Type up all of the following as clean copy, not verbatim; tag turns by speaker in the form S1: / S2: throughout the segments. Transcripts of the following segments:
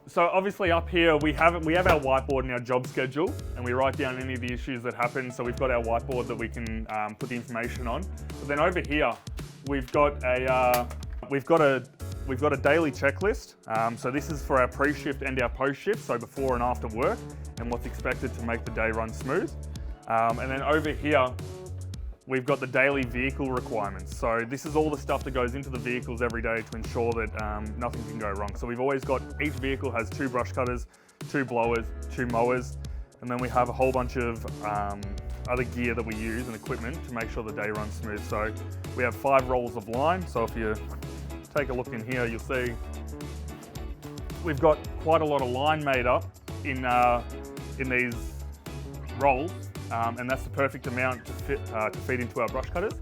S1: So obviously up here we have our whiteboard and our job schedule, and we write down any of the issues that happen. So we've got our whiteboard that we can put the information on. But then over here we've got a daily checklist. So this is for our pre-shift and our post-shift, so before and after work, and what's expected to make the day run smooth. And then over here we've got the daily vehicle requirements. So this is all the stuff that goes into the vehicles every day to ensure that nothing can go wrong. So we've always got, each vehicle has 2 brush cutters, 2 blowers, 2 mowers, and then we have a whole bunch of other gear that we use and equipment to make sure the day runs smooth. So we have 5 rolls of line. So if you take a look in here, you'll see we've got quite a lot of line made up in these rolls. And that's the perfect amount to feed into our brush cutters.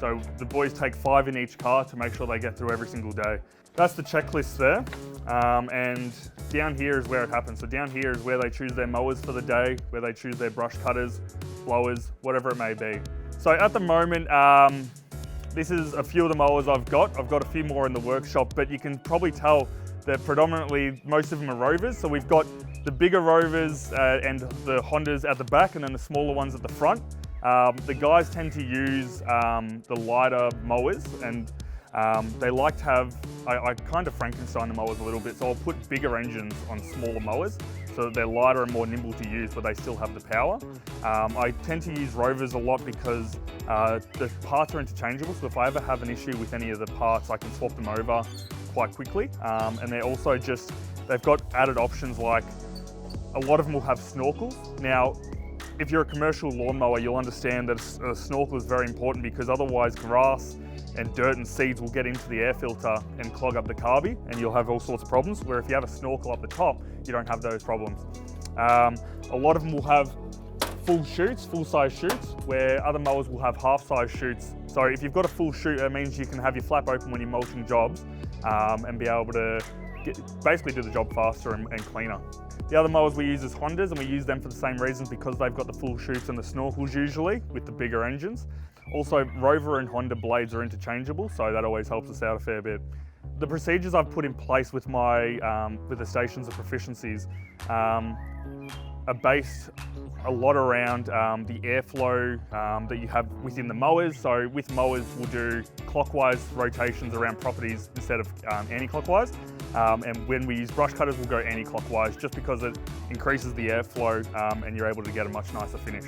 S1: So the boys take 5 in each car to make sure they get through every single day. That's the checklist there. And down here is where it happens. So down here is where they choose their mowers for the day, where they choose their brush cutters, blowers, whatever it may be. So at the moment, this is a few of the mowers I've got. I've got a few more in the workshop, but you can probably tell that predominantly most of them are Rovers. So we've got the bigger Rovers and the Hondas at the back, and then the smaller ones at the front. The guys tend to use the lighter mowers, and they like to have, I kind of Frankenstein the mowers a little bit, so I'll put bigger engines on smaller mowers so that they're lighter and more nimble to use, but they still have the power. I tend to use Rovers a lot because the parts are interchangeable, so if I ever have an issue with any of the parts, I can swap them over quite quickly. And they're also they've got added options like, a lot of them will have snorkels. Now, if you're a commercial lawnmower, you'll understand that a snorkel is very important, because otherwise grass and dirt and seeds will get into the air filter and clog up the carby, and you'll have all sorts of problems, where if you have a snorkel up the top, you don't have those problems. A lot of them will have full chutes, full-size chutes, where other mowers will have half-size chutes. So if you've got a full chute, that means you can have your flap open when you're mulching jobs and be able to basically do the job faster and cleaner. The other mowers we use is Hondas, and we use them for the same reasons, because they've got the full chutes and the snorkels usually with the bigger engines. Also, Rover and Honda blades are interchangeable, so that always helps us out a fair bit. The procedures I've put in place with with the stations of proficiencies are based a lot around the airflow that you have within the mowers. So with mowers, we'll do clockwise rotations around properties instead of anti-clockwise. And when we use brush cutters, we'll go anti-clockwise, just because it increases the airflow and you're able to get a much nicer finish.